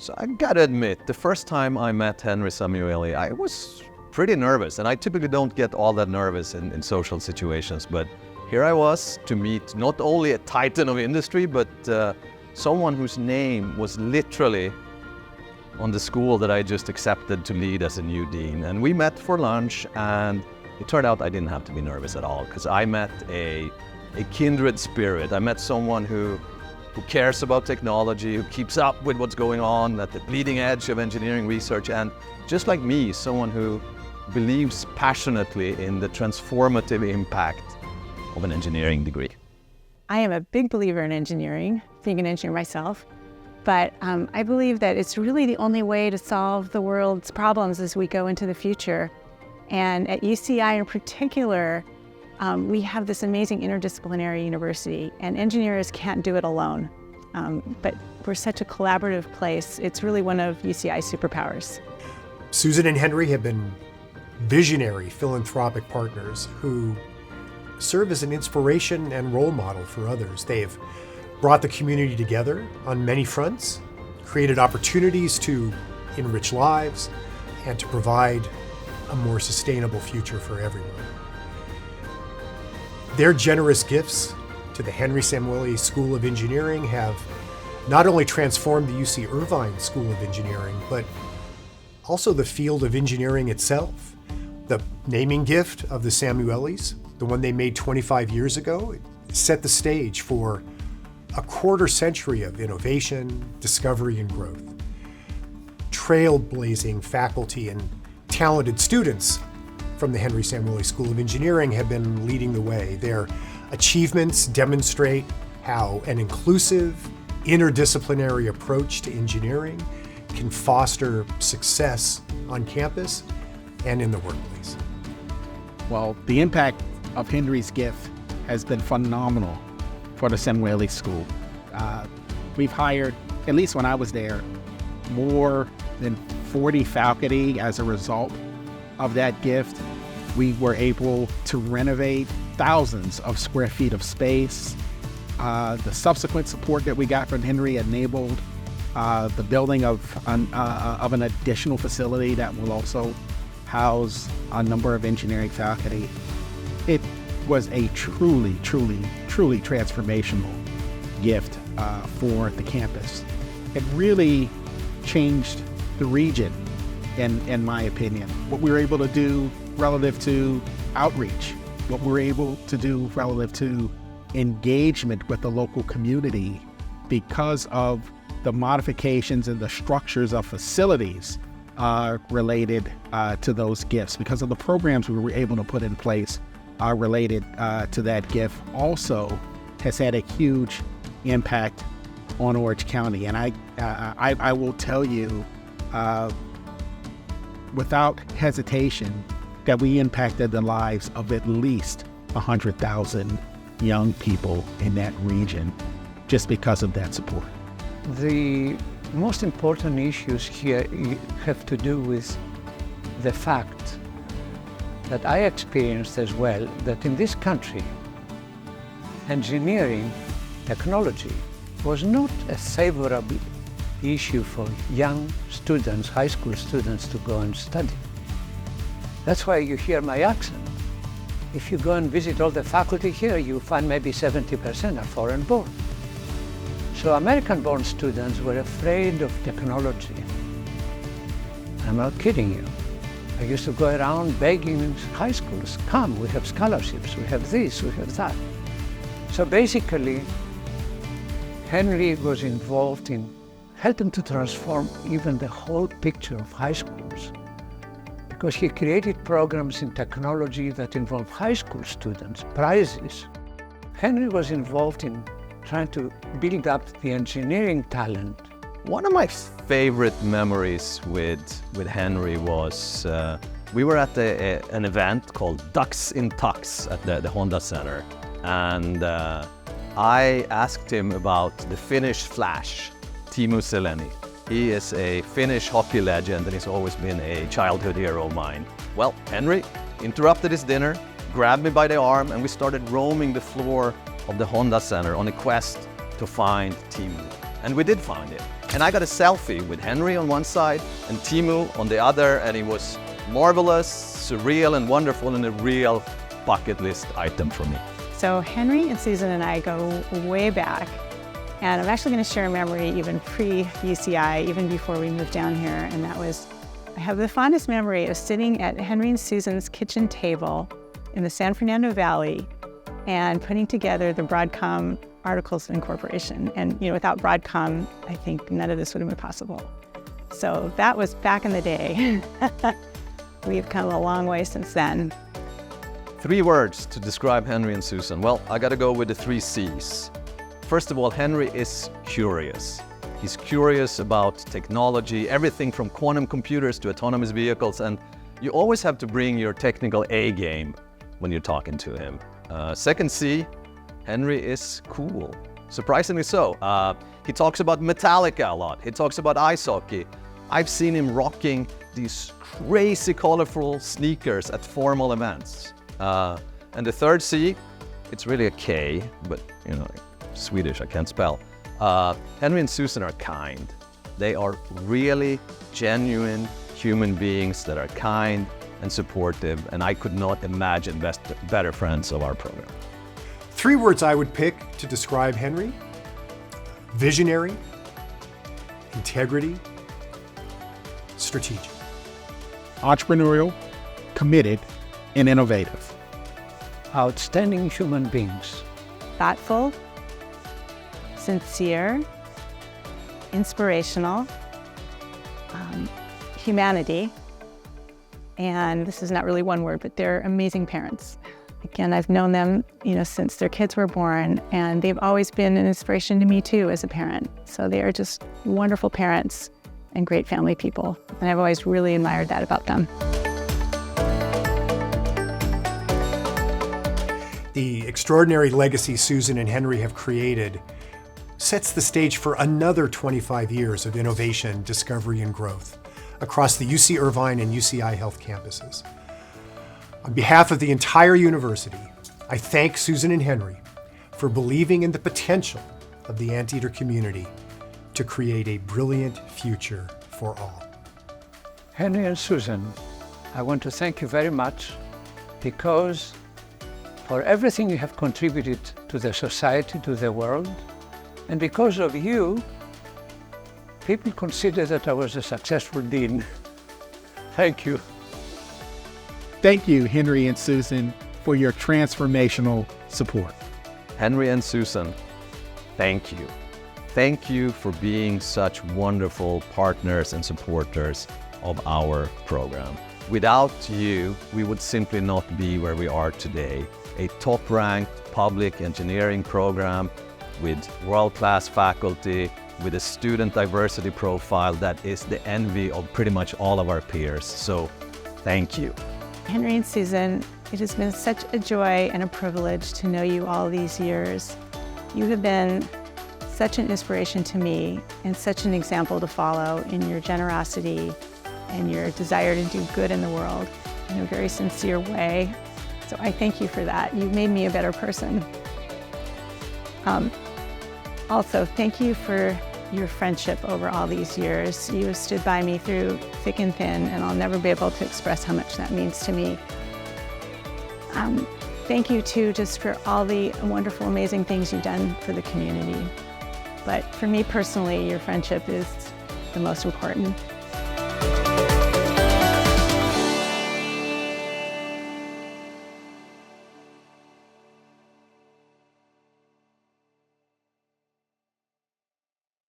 So I gotta admit, the first time I met Henry Samueli, I was pretty nervous, and I typically don't get all that nervous in social situations, but here I was to meet not only a titan of industry, but someone whose name was literally on the school that I just accepted to lead as a new dean. And we met for lunch, and it turned out I didn't have to be nervous at all, because I met a kindred spirit. I met someone who cares about technology, who keeps up with what's going on at the bleeding edge of engineering research, and just like me, someone who believes passionately in the transformative impact of an engineering degree. I am a big believer in engineering, being an engineer myself, but I believe that it's really the only way to solve the world's problems as we go into the future. And at UCI in particular, we have this amazing interdisciplinary university, and engineers can't do it alone. But we're such a collaborative place. It's really one of UCI's superpowers. Susan and Henry have been visionary philanthropic partners who serve as an inspiration and role model for others. They've brought the community together on many fronts, created opportunities to enrich lives, and to provide a more sustainable future for everyone. Their generous gifts to the Henry Samueli School of Engineering have not only transformed the UC Irvine School of Engineering, but also the field of engineering itself. The naming gift of the Samuelis, the one they made 25 years ago, set the stage for a quarter century of innovation, discovery, and growth. Trailblazing faculty and talented students from the Henry Samueli School of Engineering have been leading the way. Their achievements demonstrate how an inclusive, interdisciplinary approach to engineering can foster success on campus and in the workplace. Well, the impact of Henry's gift has been phenomenal for the Samueli School. We've hired, at least when I was there, more than 40 faculty as a result of that gift. We were able to renovate thousands of square feet of space. The subsequent support that we got from Henry enabled the building of an additional facility that will also house a number of engineering faculty. It was a truly transformational gift for the campus. It really changed the region, in my opinion. What we were able to do relative to outreach, what we were able to do relative to engagement with the local community because of the modifications and the structures of facilities related to those gifts, because of the programs we were able to put in place related to that gift, also has had a huge impact on Orange County. And I will tell you without hesitation that we impacted the lives of at least 100,000 young people in that region just because of that support. The most important issues here have to do with the fact that I experienced as well that in this country, engineering technology was not a favorable issue for young students, high school students, to go and study. That's why you hear my accent. If you go and visit all the faculty here, you find maybe 70% are foreign-born. So American-born students were afraid of technology. I'm not kidding you. I used to go around begging in high schools, come, we have scholarships, we have this, we have that. So basically, Henry was involved in helping to transform even the whole picture of high schools, because he created programs in technology that involve high school students, prizes. Henry was involved in trying to build up the engineering talent. One of my favorite memories with Henry was we were at an event called Ducks in Tux at the Honda Center, and I asked him about the Finnish Flash, Teemu Selänne. He is a Finnish hockey legend and he's always been a childhood hero of mine. Well, Henry interrupted his dinner, grabbed me by the arm, and we started roaming the floor of the Honda Center on a quest to find Teemu. And we did find it. And I got a selfie with Henry on one side and Timu on the other, and it was marvelous, surreal, and wonderful, and a real bucket list item for me. So Henry and Susan and I go way back, and I'm actually going to share a memory even pre-UCI, even before we moved down here, and that was, I have the fondest memory of sitting at Henry and Susan's kitchen table in the San Fernando Valley and putting together the Broadcom Articles of Incorporation. And without Broadcom, I think none of this would have been possible. So that was back in the day. We've come a long way since then. 3 words to describe Henry and Susan. Well, I gotta go with the 3 C's. First of all, Henry is curious. He's curious about technology, everything from quantum computers to autonomous vehicles, and you always have to bring your technical A game when you're talking to him. Second C, Henry is cool. Surprisingly so. He talks about Metallica a lot. He talks about ice hockey. I've seen him rocking these crazy colorful sneakers at formal events. And the third C, it's really a K, but Swedish, I can't spell. Henry and Susan are kind. They are really genuine human beings that are kind and supportive, and I could not imagine better friends of our program. 3 words I would pick to describe Henry: visionary, integrity, strategic. Entrepreneurial, committed, and innovative. Outstanding human beings. Thoughtful, sincere, inspirational, humanity, and this is not really one word, but they're amazing parents. Again, I've known them, since their kids were born, and they've always been an inspiration to me too as a parent. So they are just wonderful parents and great family people, and I've always really admired that about them. The extraordinary legacy Susan and Henry have created sets the stage for another 25 years of innovation, discovery, and growth across the UC Irvine and UCI Health campuses. On behalf of the entire university, I thank Susan and Henry for believing in the potential of the anteater community to create a brilliant future for all. Henry and Susan, I want to thank you very much because for everything you have contributed to the society, to the world, and because of you, people consider that I was a successful dean. Thank you. Thank you, Henry and Susan, for your transformational support. Henry and Susan, thank you. Thank you for being such wonderful partners and supporters of our program. Without you, we would simply not be where we are today. A top-ranked public engineering program with world-class faculty, with a student diversity profile that is the envy of pretty much all of our peers. So, thank you. Henry and Susan, it has been such a joy and a privilege to know you all these years. You have been such an inspiration to me and such an example to follow in your generosity and your desire to do good in the world in a very sincere way. So I thank you for that. You've made me a better person. Also, thank you for your friendship over all these years. You have stood by me through thick and thin, and I'll never be able to express how much that means to me. Thank you too, just for all the wonderful, amazing things you've done for the community. But for me personally, your friendship is the most important.